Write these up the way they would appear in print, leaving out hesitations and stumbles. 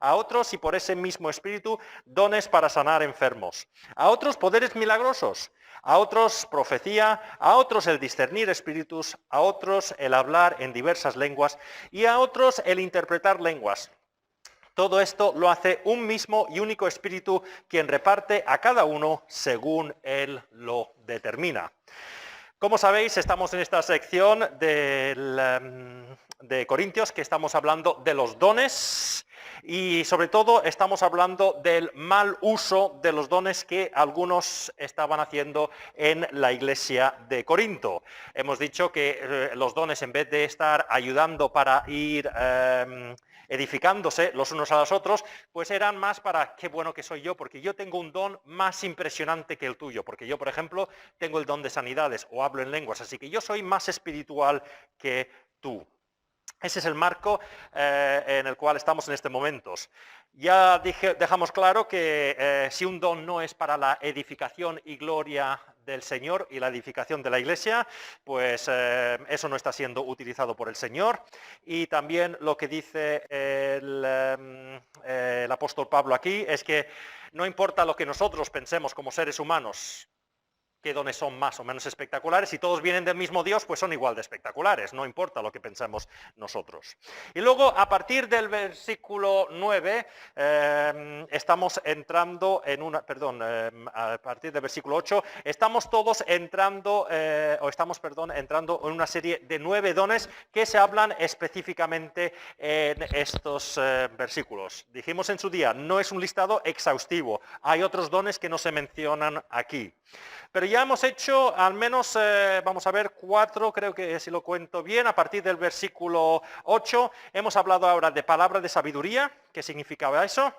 A otros, y por ese mismo espíritu, dones para sanar enfermos. A otros, poderes milagrosos. A otros, profecía. A otros, el discernir espíritus. A otros, el hablar en diversas lenguas. Y a otros, el interpretar lenguas. Todo esto lo hace un mismo y único espíritu, quien reparte a cada uno según él lo determina. Como sabéis, estamos en esta sección de Corintios, que estamos hablando de los dones y sobre todo estamos hablando del mal uso de los dones que algunos estaban haciendo en la iglesia de Corinto. Hemos dicho que los dones, en vez de estar ayudando para ir edificándose los unos a los otros, pues eran más para qué bueno que soy yo, porque yo tengo un don más impresionante que el tuyo, porque yo, por ejemplo, tengo el don de sanidades o hablo en lenguas, así que yo soy más espiritual que tú. Ese es el marco en el cual estamos en estos momentos. Ya dejamos claro que si un don no es para la edificación y gloria del Señor y la edificación de la iglesia, pues eso no está siendo utilizado por el Señor. Y también lo que dice el apóstol Pablo aquí es que no importa lo que nosotros pensemos como seres humanos, qué dones son más o menos espectaculares, si todos vienen del mismo Dios, pues son igual de espectaculares, no importa lo que pensemos nosotros. Y luego, a partir del versículo 9, estamos entrando en una, a partir del versículo 8, estamos todos entrando, entrando en una serie de 9 dones que se hablan específicamente en estos versículos. Dijimos en su día, no es un listado exhaustivo, hay otros dones que no se mencionan aquí. Pero ya hemos hecho al menos, vamos a ver, 4, creo que si lo cuento bien, a partir del versículo 8, hemos hablado ahora de palabra de sabiduría, ¿qué significaba eso?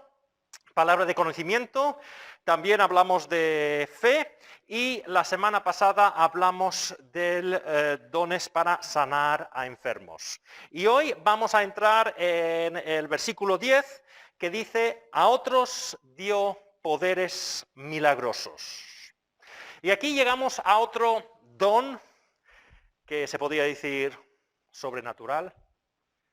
Palabra de conocimiento, también hablamos de fe y la semana pasada hablamos de dones para sanar a enfermos. Y hoy vamos a entrar en el versículo 10 que dice, a otros dio poderes milagrosos. Y aquí llegamos a otro don que se podría decir sobrenatural.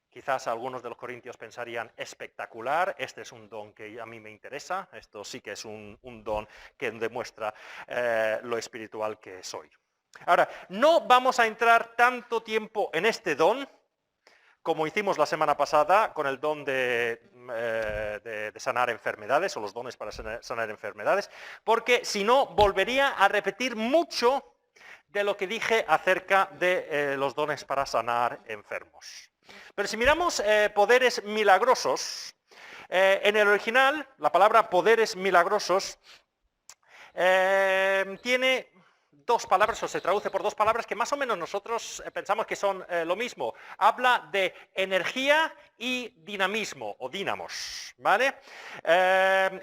Quizás algunos de los corintios pensarían espectacular, este es un don que a mí me interesa, esto sí que es un don que demuestra lo espiritual que soy. Ahora, no vamos a entrar tanto tiempo en este don como hicimos la semana pasada con el don de sanar enfermedades o los dones para sanar enfermedades, porque si no volvería a repetir mucho de lo que dije acerca de los dones para sanar enfermos. Pero si miramos poderes milagrosos, en el original la palabra poderes milagrosos tiene dos palabras, o se traduce por dos palabras que más o menos nosotros pensamos que son lo mismo. Habla de energía y dinamismo, o dínamos, ¿vale?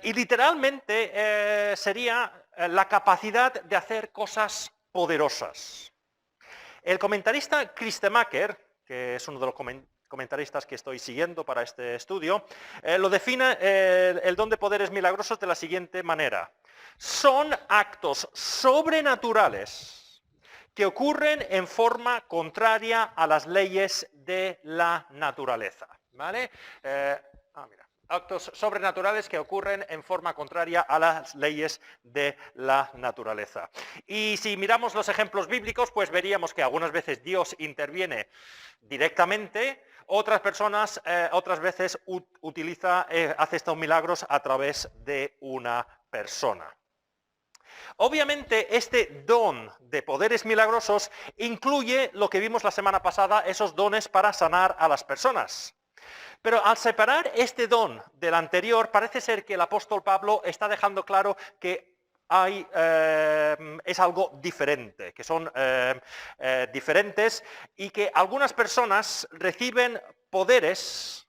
Y literalmente sería la capacidad de hacer cosas poderosas. El comentarista Chris Temaker, que es uno de los comentaristas que estoy siguiendo para este estudio, lo define el don de poderes milagrosos de la siguiente manera. Son actos sobrenaturales que ocurren en forma contraria a las leyes de la naturaleza. ¿Vale? Actos sobrenaturales que ocurren en forma contraria a las leyes de la naturaleza. Y si miramos los ejemplos bíblicos, pues veríamos que algunas veces Dios interviene directamente, otras veces hace estos milagros a través de una persona. Obviamente este don de poderes milagrosos incluye lo que vimos la semana pasada, esos dones para sanar a las personas. Pero al separar este don del anterior, parece ser que el apóstol Pablo está dejando claro que es algo diferente, que son diferentes y que algunas personas reciben poderes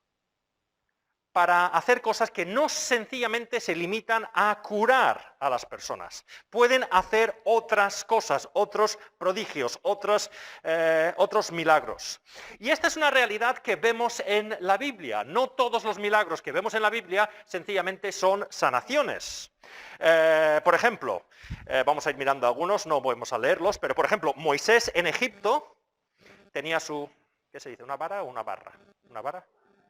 para hacer cosas que no sencillamente se limitan a curar a las personas. Pueden hacer otras cosas, otros prodigios, otros milagros. Y esta es una realidad que vemos en la Biblia. No todos los milagros que vemos en la Biblia sencillamente son sanaciones. Por ejemplo, vamos a ir mirando algunos, no vamos a leerlos, pero por ejemplo, Moisés en Egipto tenía su, ¿qué se dice? ¿Una vara o una barra? ¿Una vara?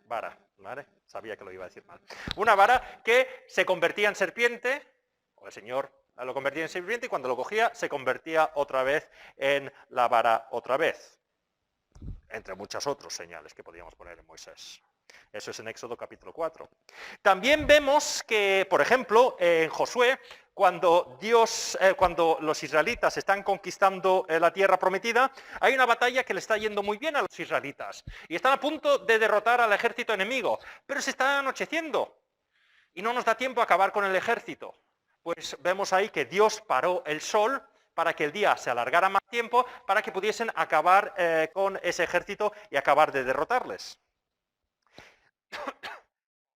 vara, ¿vale? Sabía que lo iba a decir mal. Una vara que se convertía en serpiente, o el Señor lo convertía en serpiente y cuando lo cogía se convertía otra vez en la vara otra vez. Entre muchas otras señales que podíamos poner en Moisés. Eso es en Éxodo capítulo 4. También vemos que, por ejemplo, en Josué, cuando los israelitas están conquistando la tierra prometida, hay una batalla que le está yendo muy bien a los israelitas y están a punto de derrotar al ejército enemigo, pero se está anocheciendo y no nos da tiempo a acabar con el ejército. Pues vemos ahí que Dios paró el sol para que el día se alargara más tiempo, para que pudiesen acabar con ese ejército y acabar de derrotarles.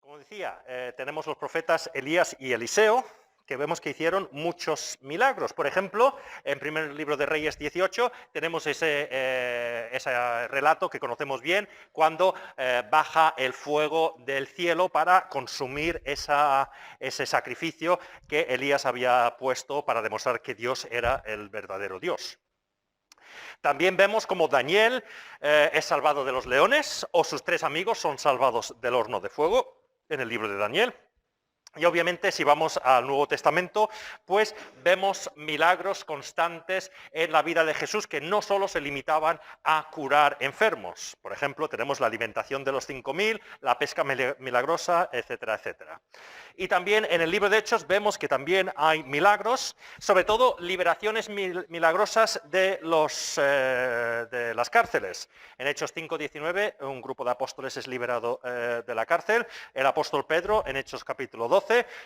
Como decía, tenemos los profetas Elías y Eliseo, que vemos que hicieron muchos milagros. Por ejemplo, en primer libro de Reyes 18 tenemos ese relato que conocemos bien, cuando baja el fuego del cielo para consumir ese sacrificio que Elías había puesto para demostrar que Dios era el verdadero Dios. También vemos como Daniel es salvado de los leones, o sus 3 amigos son salvados del horno de fuego, en el libro de Daniel. Y obviamente si vamos al Nuevo Testamento, pues vemos milagros constantes en la vida de Jesús que no solo se limitaban a curar enfermos. Por ejemplo, tenemos la alimentación de los 5.000, la pesca milagrosa, etcétera, etcétera. Y también en el libro de Hechos vemos que también hay milagros, sobre todo liberaciones milagrosas de las cárceles. En Hechos 5:19 un grupo de apóstoles es liberado de la cárcel, el apóstol Pedro en Hechos capítulo 12,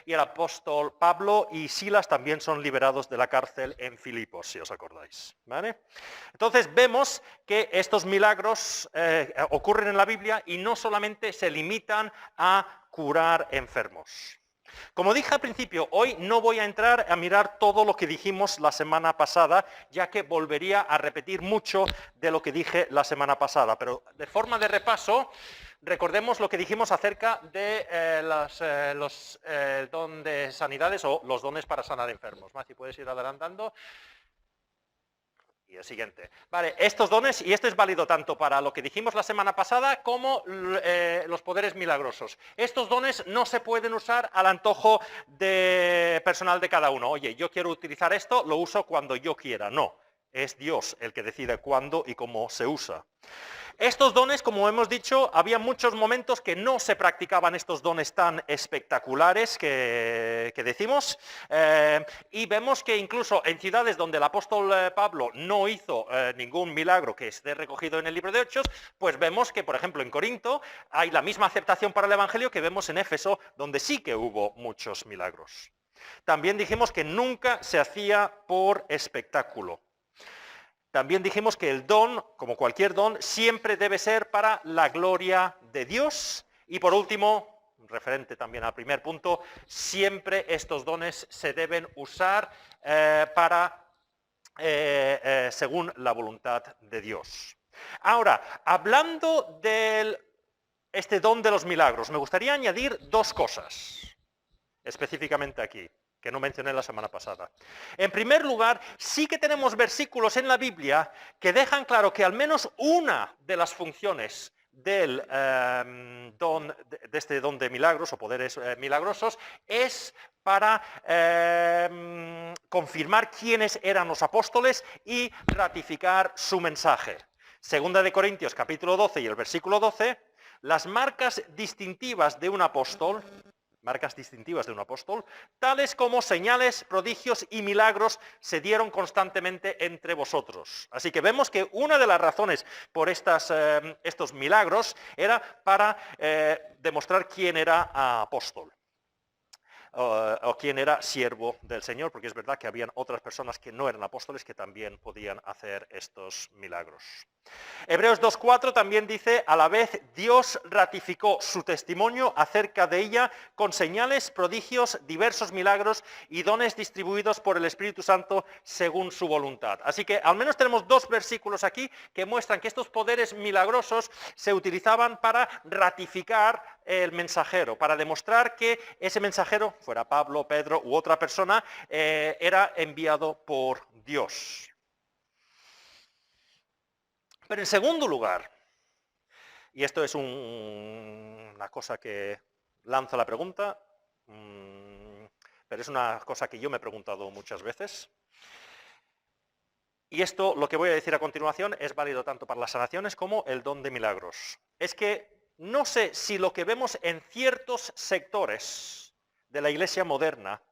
y el apóstol Pablo y Silas también son liberados de la cárcel en Filipos, si os acordáis, ¿vale? Entonces vemos que estos milagros ocurren en la Biblia y no solamente se limitan a curar enfermos. Como dije al principio, hoy no voy a entrar a mirar todo lo que dijimos la semana pasada, ya que volvería a repetir mucho de lo que dije la semana pasada, pero de forma de repaso, recordemos lo que dijimos acerca de los dones de sanidades o los dones para sanar enfermos. Mati, ¿puedes ir adelantando? Y el siguiente. Vale, estos dones, y esto es válido tanto para lo que dijimos la semana pasada como los poderes milagrosos. Estos dones no se pueden usar al antojo personal de cada uno. Oye, yo quiero utilizar esto, lo uso cuando yo quiera. No, es Dios el que decide cuándo y cómo se usa. Estos dones, como hemos dicho, había muchos momentos que no se practicaban estos dones tan espectaculares que decimos, y vemos que incluso en ciudades donde el apóstol Pablo no hizo ningún milagro que esté recogido en el libro de Hechos, pues vemos que, por ejemplo, en Corinto hay la misma aceptación para el Evangelio que vemos en Éfeso, donde sí que hubo muchos milagros. También dijimos que nunca se hacía por espectáculo. También dijimos que el don, como cualquier don, siempre debe ser para la gloria de Dios. Y por último, referente también al primer punto, siempre estos dones se deben usar según la voluntad de Dios. Ahora, hablando de este don de los milagros, me gustaría añadir 2 cosas, específicamente aquí, que no mencioné la semana pasada. En primer lugar, sí que tenemos versículos en la Biblia que dejan claro que al menos una de las funciones de este don de milagros o poderes milagrosos es para confirmar quiénes eran los apóstoles y ratificar su mensaje. Segunda de Corintios capítulo 12 y el versículo 12, las marcas distintivas de un apóstol, tales como señales, prodigios y milagros se dieron constantemente entre vosotros. Así que vemos que una de las razones por estos milagros era para demostrar quién era apóstol. O quién era siervo del Señor, porque es verdad que habían otras personas que no eran apóstoles que también podían hacer estos milagros. Hebreos 2:4 también dice, a la vez Dios ratificó su testimonio acerca de ella con señales, prodigios, diversos milagros y dones distribuidos por el Espíritu Santo según su voluntad. Así que al menos tenemos 2 versículos aquí que muestran que estos poderes milagrosos se utilizaban para ratificar el mensajero, para demostrar que ese mensajero, fuera Pablo, Pedro u otra persona, era enviado por Dios. Pero en segundo lugar, Y esto es una cosa que lanzo la pregunta, pero es una cosa que yo me he preguntado muchas veces. Y esto, lo que voy a decir a continuación, es válido tanto para las sanaciones como el don de milagros. Es que no sé si lo que vemos en ciertos sectores de la Iglesia moderna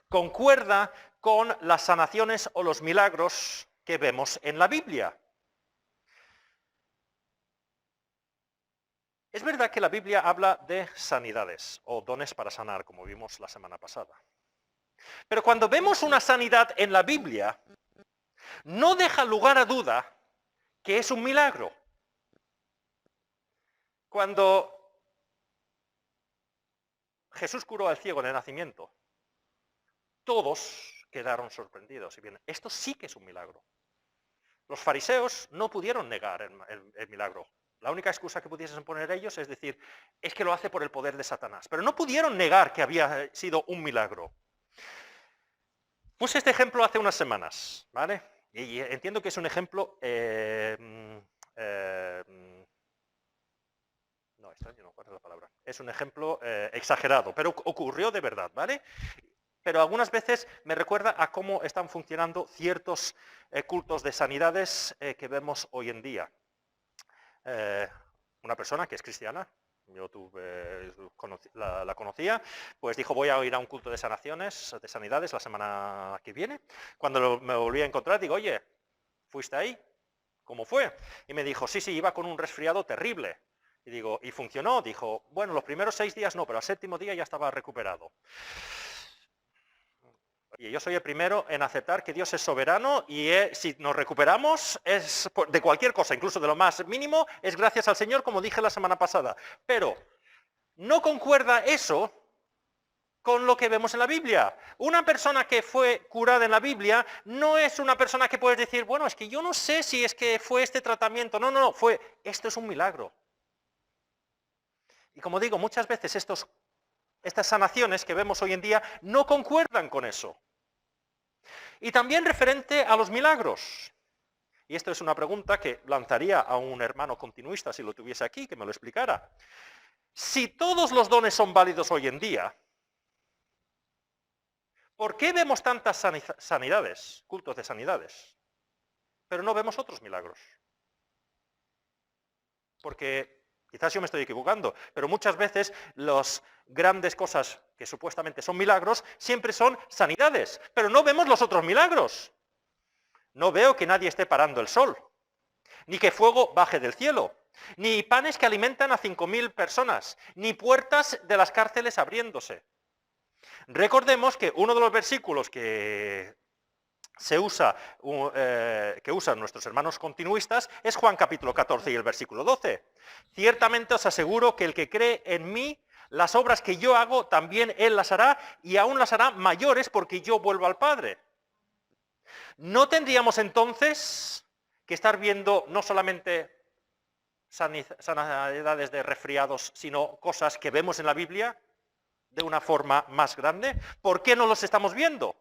concuerda con las sanaciones o los milagros que vemos en la Biblia. Es verdad que la Biblia habla de sanidades o dones para sanar, como vimos la semana pasada. Pero cuando vemos una sanidad en la Biblia, no deja lugar a duda que es un milagro. Cuando Jesús curó al ciego de nacimiento, todos quedaron sorprendidos y bien, esto sí que es un milagro. Los fariseos no pudieron negar el milagro. La única excusa que pudiesen poner ellos es decir, es que lo hace por el poder de Satanás. Pero no pudieron negar que había sido un milagro. Puse este ejemplo hace unas semanas, ¿vale? Y entiendo que es un ejemplo... no, extraño no, ¿cuál es la palabra? Es un ejemplo exagerado, pero ocurrió de verdad, ¿vale? Pero algunas veces me recuerda a cómo están funcionando ciertos cultos de sanidades que vemos hoy en día. Una persona que es cristiana, yo la conocía, pues dijo voy a ir a un culto de sanaciones, de sanidades la semana que viene. Cuando me volví a encontrar digo, oye, ¿fuiste ahí? ¿Cómo fue? Y me dijo, sí, iba con un resfriado terrible. Y digo, ¿y funcionó? Dijo, bueno, los primeros 6 días no, pero al 7.º día ya estaba recuperado. Y yo soy el primero en aceptar que Dios es soberano y si nos recuperamos es de cualquier cosa, incluso de lo más mínimo, es gracias al Señor, como dije la semana pasada. Pero no concuerda eso con lo que vemos en la Biblia. Una persona que fue curada en la Biblia no es una persona que puedes decir, bueno, es que yo no sé si es que fue este tratamiento. No, esto es un milagro. Y como digo, muchas veces estas sanaciones que vemos hoy en día no concuerdan con eso. Y también referente a los milagros. Y esto es una pregunta que lanzaría a un hermano continuista si lo tuviese aquí, que me lo explicara. Si todos los dones son válidos hoy en día, ¿por qué vemos tantas sanidades, cultos de sanidades, pero no vemos otros milagros? Porque quizás yo me estoy equivocando, pero muchas veces las grandes cosas que supuestamente son milagros siempre son sanidades, pero no vemos los otros milagros. No veo que nadie esté parando el sol, ni que fuego baje del cielo, ni panes que alimentan a 5.000 personas, ni puertas de las cárceles abriéndose. Recordemos que uno de los versículos que usan nuestros hermanos continuistas es Juan capítulo 14 y el versículo 12. Ciertamente os aseguro que el que cree en mí, las obras que yo hago, también él las hará, y aún las hará mayores porque yo vuelvo al Padre. ¿No tendríamos entonces que estar viendo no solamente sanidades de resfriados, sino cosas que vemos en la Biblia de una forma más grande? ¿Por qué no los estamos viendo?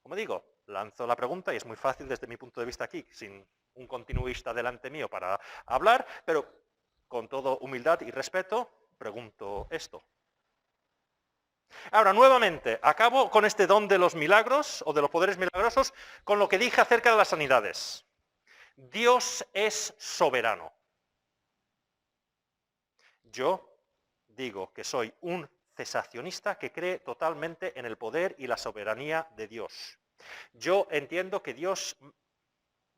Como digo, lanzo la pregunta y es muy fácil desde mi punto de vista aquí, sin un continuista delante mío para hablar, pero con toda humildad y respeto pregunto esto. Ahora, nuevamente, acabo con este don de los milagros o de los poderes milagrosos con lo que dije acerca de las sanidades. Dios es soberano. Yo digo que soy un cesacionista que cree totalmente en el poder y la soberanía de Dios. Yo entiendo que Dios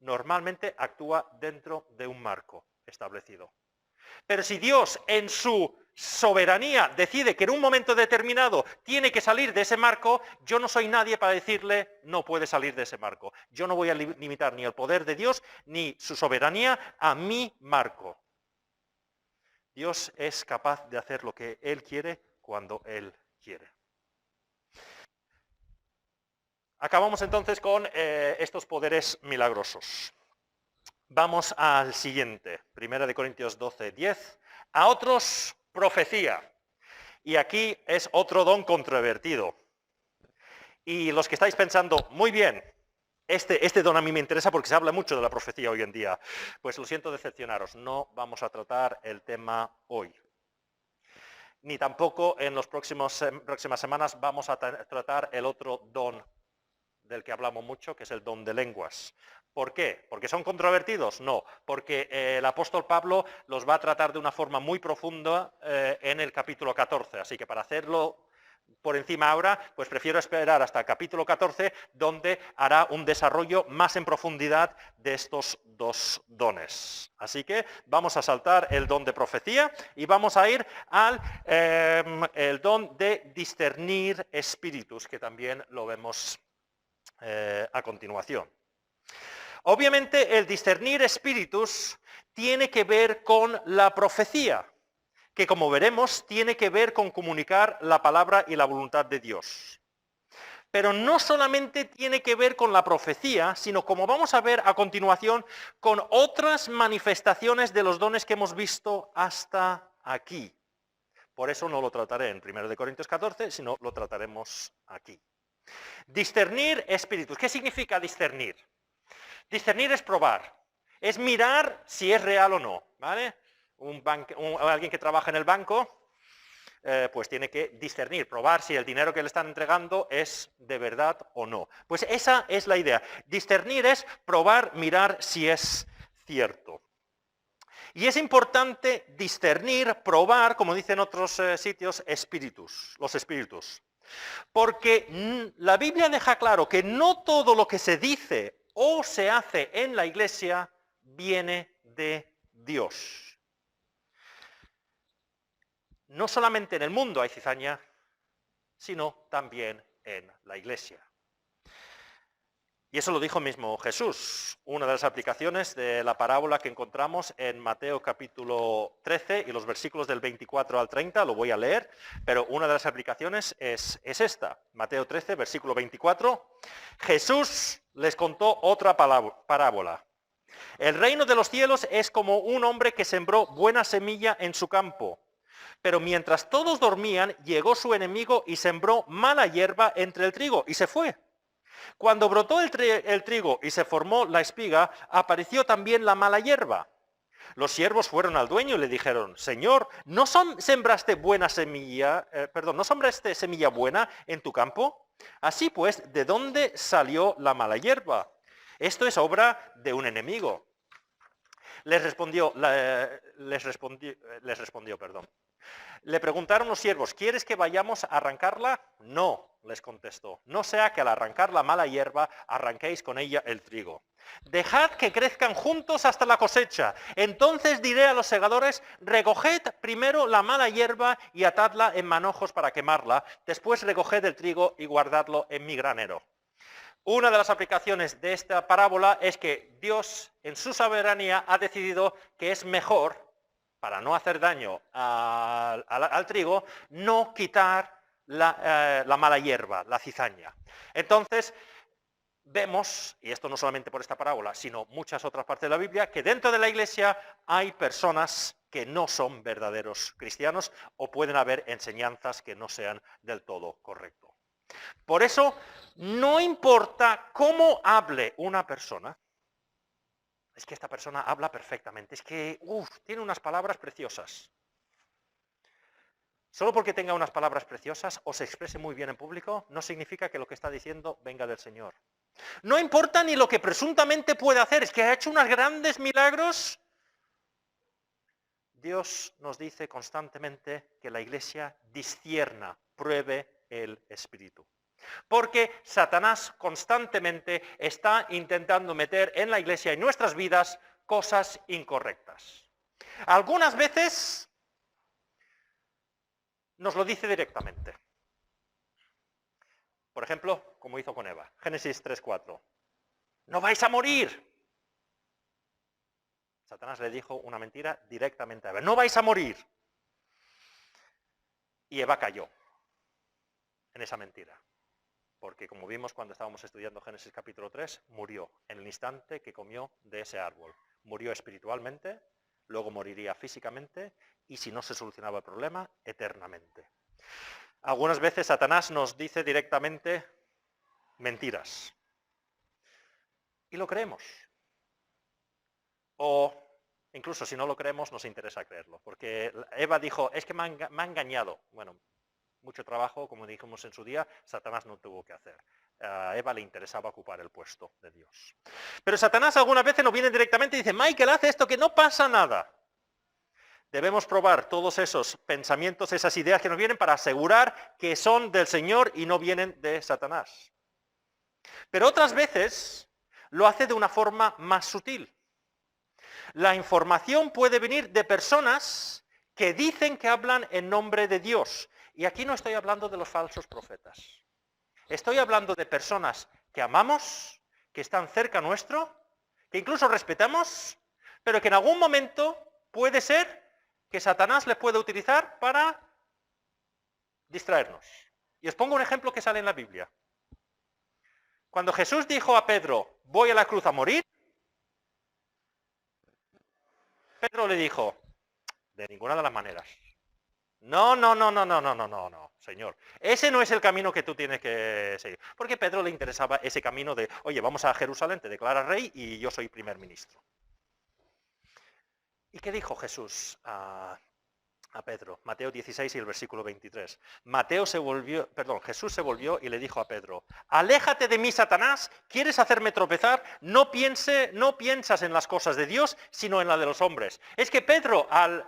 normalmente actúa dentro de un marco establecido. Pero si Dios en su soberanía decide que en un momento determinado tiene que salir de ese marco, yo no soy nadie para decirle no puede salir de ese marco. Yo no voy a limitar ni el poder de Dios ni su soberanía a mi marco. Dios es capaz de hacer lo que Él quiere cuando Él quiere. Acabamos entonces con estos poderes milagrosos. Vamos al siguiente, 1 Corintios 12, 10. A otros, profecía. Y aquí es otro don controvertido. Y los que estáis pensando, muy bien, Este don a mí me interesa porque se habla mucho de la profecía hoy en día. Pues lo siento decepcionaros, no vamos a tratar el tema hoy. Ni tampoco en las próximas semanas vamos a tratar el otro don del que hablamos mucho, que es el don de lenguas. ¿Por qué? ¿Porque son controvertidos? No, porque el apóstol Pablo los va a tratar de una forma muy profunda en el capítulo 14, así que para hacerlo por encima ahora, pues prefiero esperar hasta el capítulo 14, donde hará un desarrollo más en profundidad de estos dos dones. Así que vamos a saltar el don de profecía y vamos a ir al el don de discernir espíritus, que también lo vemos a continuación. Obviamente el discernir espíritus tiene que ver con la profecía, que como veremos tiene que ver con comunicar la palabra y la voluntad de Dios. Pero no solamente tiene que ver con la profecía, sino como vamos a ver a continuación, con otras manifestaciones de los dones que hemos visto hasta aquí. Por eso no lo trataré en 1 Corintios 14, sino lo trataremos aquí. Discernir espíritus. ¿Qué significa discernir? Discernir es probar, es mirar si es real o no, ¿vale? Alguien que trabaja en el banco, pues tiene que discernir, probar si el dinero que le están entregando es de verdad o no. Pues esa es la idea. Discernir es probar, mirar si es cierto. Y es importante discernir, probar, como dicen otros sitios, espíritus, los espíritus. Porque la Biblia deja claro que no todo lo que se dice o se hace en la iglesia viene de Dios. No solamente en el mundo hay cizaña, sino también en la iglesia. Y eso lo dijo mismo Jesús, una de las aplicaciones de la parábola que encontramos en Mateo capítulo 13 y los versículos del 24 al 30, lo voy a leer, pero una de las aplicaciones es esta, Mateo 13, versículo 24. Jesús les contó otra parábola. El reino de los cielos es como un hombre que sembró buena semilla en su campo. Pero mientras todos dormían, llegó su enemigo y sembró mala hierba entre el trigo y se fue. Cuando brotó el trigo y se formó la espiga, apareció también la mala hierba. Los siervos fueron al dueño y le dijeron, Señor, ¿no sembraste semilla buena en tu campo? Así pues, ¿de dónde salió la mala hierba? Esto es obra de un enemigo. Les respondió. Le preguntaron los siervos, ¿quieres que vayamos a arrancarla? No, les contestó. No sea que al arrancar la mala hierba, arranquéis con ella el trigo. Dejad que crezcan juntos hasta la cosecha. Entonces diré a los segadores, recoged primero la mala hierba y atadla en manojos para quemarla. Después recoged el trigo y guardadlo en mi granero. Una de las aplicaciones de esta parábola es que Dios, en su soberanía, ha decidido que es mejor, para no hacer daño al trigo, no quitar la mala hierba, la cizaña. Entonces, vemos, y esto no solamente por esta parábola, sino muchas otras partes de la Biblia, que dentro de la iglesia hay personas que no son verdaderos cristianos o pueden haber enseñanzas que no sean del todo correctas. Por eso, no importa cómo hable una persona, es que esta persona habla perfectamente, es que tiene unas palabras preciosas. Solo porque tenga unas palabras preciosas o se exprese muy bien en público, no significa que lo que está diciendo venga del Señor. No importa ni lo que presuntamente puede hacer, es que ha hecho unos grandes milagros. Dios nos dice constantemente que la iglesia discierna, pruebe el espíritu. Porque Satanás constantemente está intentando meter en la iglesia y en nuestras vidas cosas incorrectas. Algunas veces nos lo dice directamente. Por ejemplo, como hizo con Eva. Génesis 3:4. ¡No vais a morir! Satanás le dijo una mentira directamente a Eva. ¡No vais a morir! Y Eva cayó en esa mentira. Porque como vimos cuando estábamos estudiando Génesis capítulo 3, murió en el instante que comió de ese árbol. Murió espiritualmente, luego moriría físicamente y si no se solucionaba el problema, eternamente. Algunas veces Satanás nos dice directamente mentiras. y lo creemos. O incluso si no lo creemos, nos interesa creerlo. Porque Eva dijo, es que me ha engañado. Bueno, mucho trabajo, como dijimos en su día, Satanás no tuvo que hacer. A Eva le interesaba ocupar el puesto de Dios. Pero Satanás algunas veces nos viene directamente y dice, Michael, haz esto, que no pasa nada. Debemos probar todos esos pensamientos, esas ideas que nos vienen para asegurar que son del Señor y no vienen de Satanás. Pero otras veces lo hace de una forma más sutil. La información puede venir de personas que dicen que hablan en nombre de Dios. Y aquí no estoy hablando de los falsos profetas. Estoy hablando de personas que amamos, que están cerca nuestro, que incluso respetamos, pero que en algún momento puede ser que Satanás les puede utilizar para distraernos. Y os pongo un ejemplo que sale en la Biblia. Cuando Jesús dijo a Pedro, voy a la cruz a morir, Pedro le dijo, de ninguna de las maneras. No, Señor. Ese no es el camino que tú tienes que seguir. Porque a Pedro le interesaba ese camino de, oye, vamos a Jerusalén, te declara rey y yo soy primer ministro. ¿Y qué dijo Jesús a Pedro? Mateo 16 y el versículo 23. Jesús se volvió y le dijo a Pedro, aléjate de mí, Satanás, ¿quieres hacerme tropezar? No piensas en las cosas de Dios, sino en las de los hombres. Es que Pedro, al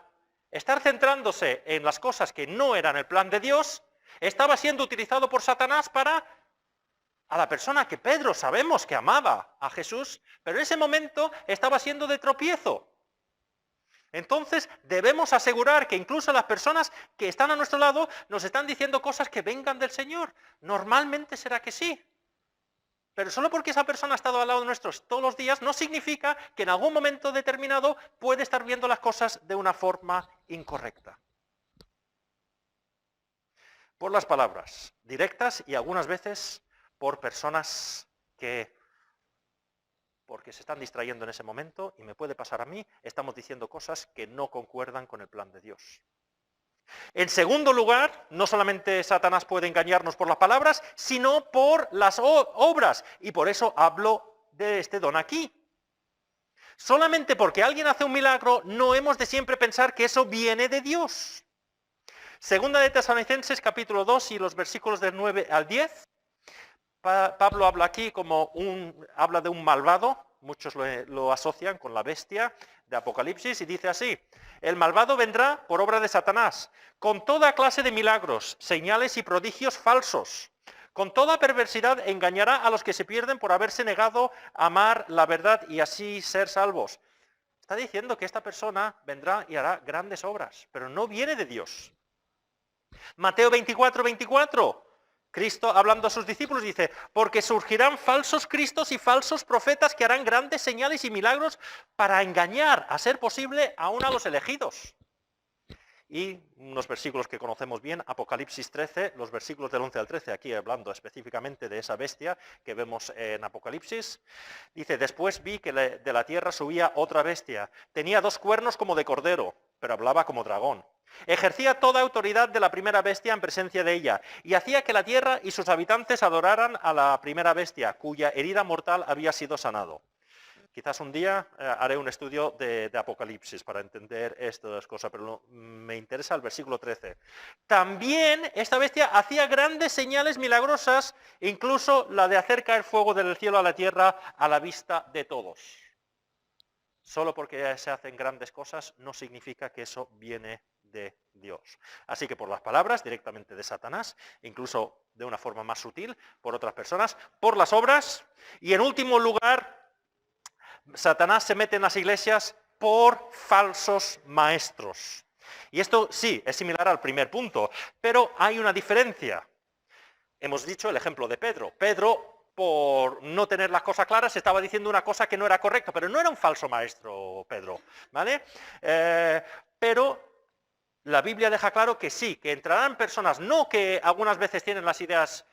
estar centrándose en las cosas que no eran el plan de Dios, estaba siendo utilizado por Satanás para a la persona que Pedro sabemos que amaba a Jesús, pero en ese momento estaba siendo de tropiezo. Entonces debemos asegurar que incluso las personas que están a nuestro lado nos están diciendo cosas que vengan del Señor. Normalmente será que sí. Pero solo porque esa persona ha estado al lado nuestro todos los días no significa que en algún momento determinado puede estar viendo las cosas de una forma incorrecta. Por las palabras directas y algunas veces por personas que, porque se están distrayendo en ese momento, y me puede pasar a mí, estamos diciendo cosas que no concuerdan con el plan de Dios. En segundo lugar, no solamente Satanás puede engañarnos por las palabras, sino por las obras. Y por eso hablo de este don aquí. Solamente porque alguien hace un milagro, no hemos de siempre pensar que eso viene de Dios. Segunda de Tesalonicenses, capítulo 2 y los versículos del 9 al 10. Pablo habla aquí habla de un malvado, muchos lo asocian con la bestia de Apocalipsis, y dice así, el malvado vendrá por obra de Satanás, con toda clase de milagros, señales y prodigios falsos. Con toda perversidad engañará a los que se pierden por haberse negado a amar la verdad y así ser salvos. Está diciendo que esta persona vendrá y hará grandes obras, pero no viene de Dios. Mateo 24, 24. Cristo, hablando a sus discípulos, dice, porque surgirán falsos cristos y falsos profetas que harán grandes señales y milagros para engañar, a ser posible, aún a los elegidos. Y unos versículos que conocemos bien, Apocalipsis 13, los versículos del 11 al 13, aquí hablando específicamente de esa bestia que vemos en Apocalipsis. Dice, después vi que de la tierra subía otra bestia. Tenía 2 cuernos como de cordero, pero hablaba como dragón. Ejercía toda autoridad de la primera bestia en presencia de ella, y hacía que la tierra y sus habitantes adoraran a la primera bestia, cuya herida mortal había sido sanado. Quizás un día haré un estudio de Apocalipsis para entender estas cosas, pero me interesa el versículo 13. También esta bestia hacía grandes señales milagrosas, incluso la de hacer caer fuego del cielo a la tierra a la vista de todos. Solo porque se hacen grandes cosas no significa que eso viene de Dios. Así que por las palabras, directamente de Satanás, incluso de una forma más sutil, por otras personas, por las obras, y en último lugar, Satanás se mete en las iglesias por falsos maestros. Y esto sí, es similar al primer punto, pero hay una diferencia. Hemos dicho el ejemplo de Pedro. Pedro, por no tener las cosas claras, estaba diciendo una cosa que no era correcta, pero no era un falso maestro, Pedro, ¿vale? Pero la Biblia deja claro que sí, que entrarán personas, no que algunas veces tienen las ideas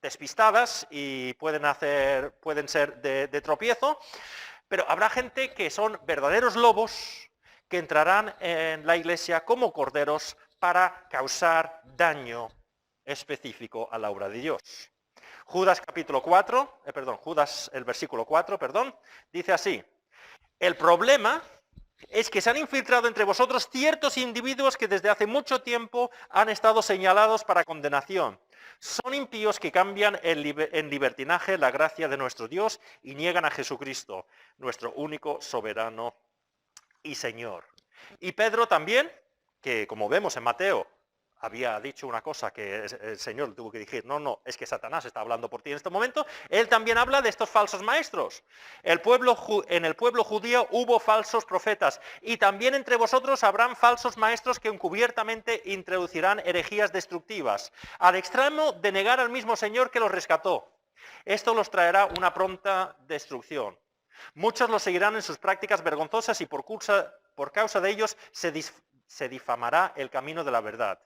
despistadas y pueden ser de tropiezo, pero habrá gente que son verdaderos lobos que entrarán en la iglesia como corderos para causar daño específico a la obra de Dios. Judas capítulo 4, Judas el versículo 4, dice así: el problema es que se han infiltrado entre vosotros ciertos individuos que desde hace mucho tiempo han estado señalados para condenación. Son impíos que cambian en libertinaje la gracia de nuestro Dios y niegan a Jesucristo, nuestro único soberano y Señor. Y Pedro también, que como vemos en Mateo, había dicho una cosa que el Señor le tuvo que decir, no, es que Satanás está hablando por ti en este momento, él también habla de estos falsos maestros. En el pueblo judío hubo falsos profetas, y también entre vosotros habrán falsos maestros que encubiertamente introducirán herejías destructivas, al extremo de negar al mismo Señor que los rescató. Esto los traerá una pronta destrucción. Muchos los seguirán en sus prácticas vergonzosas y por causa de ellos se difamará el camino de la verdad.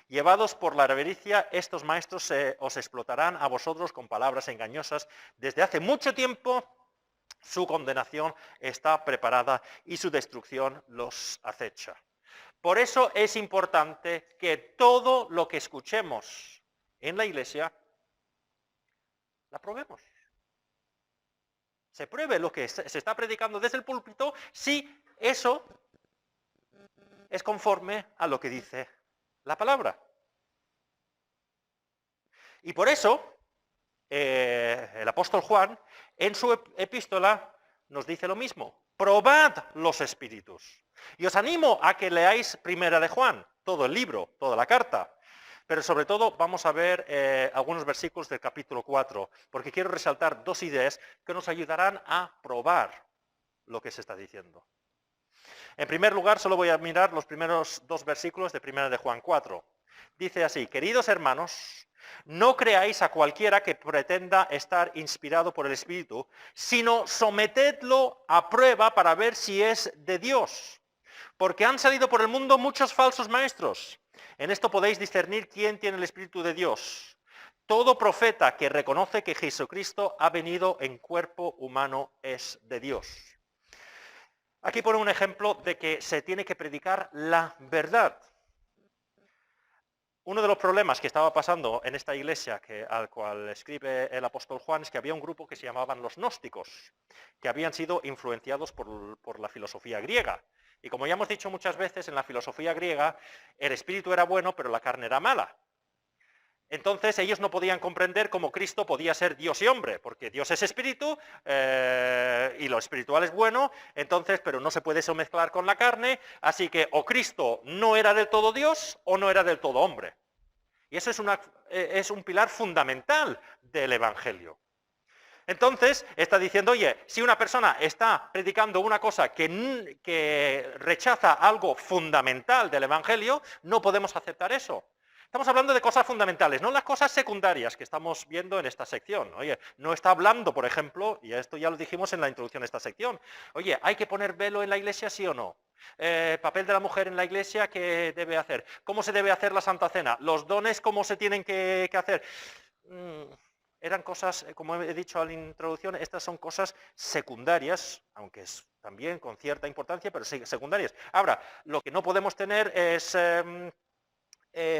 Llevados por la avaricia, estos maestros os explotarán a vosotros con palabras engañosas. Desde hace mucho tiempo su condenación está preparada y su destrucción los acecha. Por eso es importante que todo lo que escuchemos en la iglesia, la probemos. Se pruebe lo que se está predicando desde el púlpito, si eso es conforme a lo que dice la palabra. Y por eso el apóstol Juan en su epístola nos dice lo mismo: probad los espíritus. Y os animo a que leáis Primera de Juan, todo el libro, toda la carta. Pero sobre todo vamos a ver algunos versículos del capítulo 4, porque quiero resaltar dos ideas que nos ayudarán a probar lo que se está diciendo. En primer lugar, solo voy a mirar los primeros dos versículos de Primera de Juan 4. Dice así: queridos hermanos, no creáis a cualquiera que pretenda estar inspirado por el Espíritu, sino sometedlo a prueba para ver si es de Dios. Porque han salido por el mundo muchos falsos maestros. En esto podéis discernir quién tiene el Espíritu de Dios. Todo profeta que reconoce que Jesucristo ha venido en cuerpo humano es de Dios. Aquí pone un ejemplo de que se tiene que predicar la verdad. Uno de los problemas que estaba pasando en esta iglesia, al cual escribe el apóstol Juan, es que había un grupo que se llamaban los gnósticos, que habían sido influenciados por la filosofía griega. Y como ya hemos dicho muchas veces, en la filosofía griega el espíritu era bueno, pero la carne era mala. Entonces ellos no podían comprender cómo Cristo podía ser Dios y hombre, porque Dios es espíritu y lo espiritual es bueno, entonces, pero no se puede eso mezclar con la carne, así que o Cristo no era del todo Dios o no era del todo hombre. Y eso es un pilar fundamental del Evangelio. Entonces está diciendo, oye, si una persona está predicando una cosa que rechaza algo fundamental del Evangelio, no podemos aceptar eso. Estamos hablando de cosas fundamentales, no las cosas secundarias que estamos viendo en esta sección. Oye, no está hablando, por ejemplo, y esto ya lo dijimos en la introducción de esta sección, oye, ¿hay que poner velo en la iglesia, sí o no? Papel de la mujer en la iglesia, ¿qué debe hacer? ¿Cómo se debe hacer la Santa Cena? ¿Los dones cómo se tienen que hacer? Eran cosas, como he dicho a la introducción, estas son cosas secundarias, aunque es también con cierta importancia, pero sí, secundarias. Ahora, lo que no podemos tener es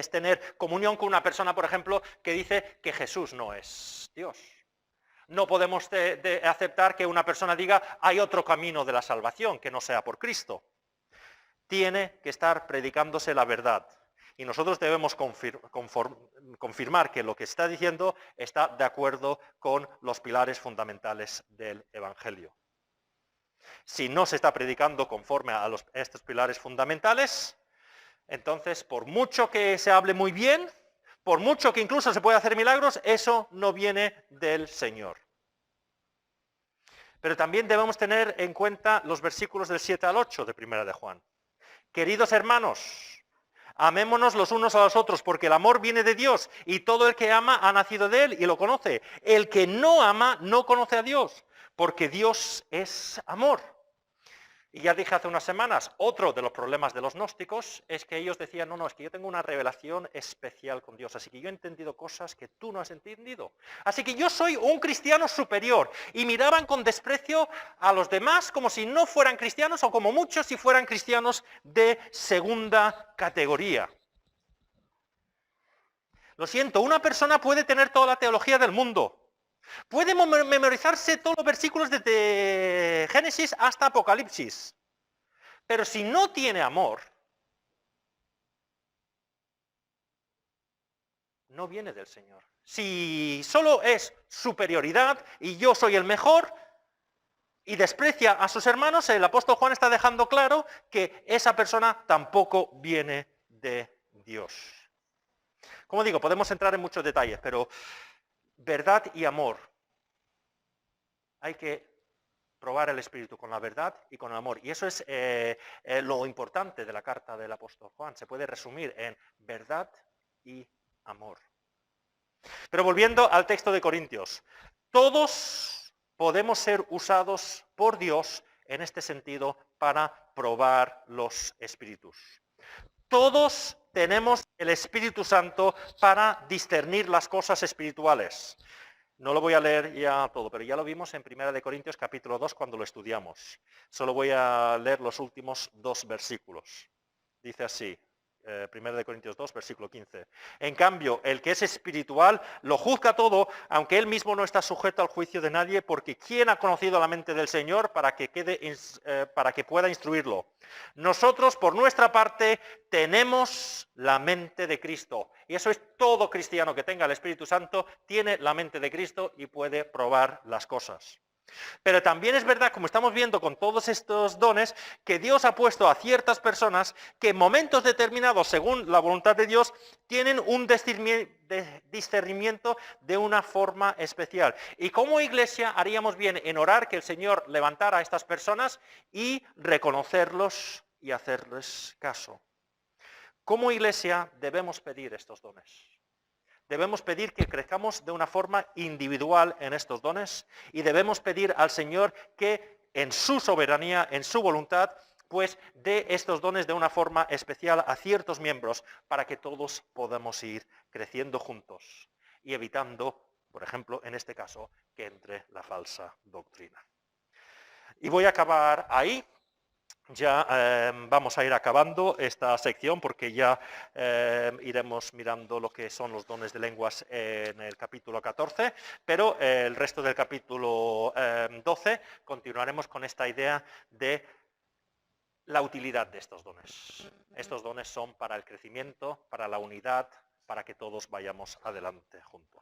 tener comunión con una persona, por ejemplo, que dice que Jesús no es Dios. No podemos aceptar que una persona diga hay otro camino de la salvación que no sea por Cristo. Tiene que estar predicándose la verdad. Y nosotros debemos confirmar que lo que está diciendo está de acuerdo con los pilares fundamentales del Evangelio. Si no se está predicando conforme a estos pilares fundamentales, entonces, por mucho que se hable muy bien, por mucho que incluso se pueda hacer milagros, eso no viene del Señor. Pero también debemos tener en cuenta los versículos del 7 al 8 de Primera de Juan. Queridos hermanos, amémonos los unos a los otros, porque el amor viene de Dios, y todo el que ama ha nacido de Él y lo conoce. El que no ama no conoce a Dios, porque Dios es amor. Y ya dije hace unas semanas, otro de los problemas de los gnósticos es que ellos decían, no, es que yo tengo una revelación especial con Dios, así que yo he entendido cosas que tú no has entendido. Así que yo soy un cristiano superior. Y miraban con desprecio a los demás como si no fueran cristianos o como muchos si fueran cristianos de segunda categoría. Lo siento, una persona puede tener toda la teología del mundo. Puede memorizarse todos los versículos desde Génesis hasta Apocalipsis. Pero si no tiene amor, no viene del Señor. Si solo es superioridad y yo soy el mejor y desprecia a sus hermanos, el apóstol Juan está dejando claro que esa persona tampoco viene de Dios. Como digo, podemos entrar en muchos detalles, pero verdad y amor. Hay que probar el Espíritu con la verdad y con el amor. Y eso es lo importante de la carta del apóstol Juan. Se puede resumir en verdad y amor. Pero volviendo al texto de Corintios, todos podemos ser usados por Dios en este sentido para probar los espíritus. Todos tenemos el Espíritu Santo para discernir las cosas espirituales. No lo voy a leer ya todo, pero ya lo vimos en 1 Corintios capítulo 2 cuando lo estudiamos. Solo voy a leer los últimos 2 versículos. Dice así, 1 Corintios 2, versículo 15. En cambio, el que es espiritual lo juzga todo, aunque él mismo no está sujeto al juicio de nadie, porque ¿quién ha conocido la mente del Señor para que pueda instruirlo? Nosotros, por nuestra parte, tenemos la mente de Cristo. Y eso es todo cristiano que tenga el Espíritu Santo, tiene la mente de Cristo y puede probar las cosas. Pero también es verdad, como estamos viendo con todos estos dones, que Dios ha puesto a ciertas personas que en momentos determinados, según la voluntad de Dios, tienen un discernimiento de una forma especial. Y como iglesia haríamos bien en orar que el Señor levantara a estas personas y reconocerlos y hacerles caso. Como iglesia debemos pedir estos dones. Debemos pedir que crezcamos de una forma individual en estos dones y debemos pedir al Señor que en su soberanía, en su voluntad, pues dé estos dones de una forma especial a ciertos miembros para que todos podamos ir creciendo juntos y evitando, por ejemplo, en este caso, que entre la falsa doctrina. Y voy a acabar ahí. Ya vamos a ir acabando esta sección porque ya iremos mirando lo que son los dones de lenguas en el capítulo 14, pero el resto del capítulo 12 continuaremos con esta idea de la utilidad de estos dones. Estos dones son para el crecimiento, para la unidad, para que todos vayamos adelante juntos.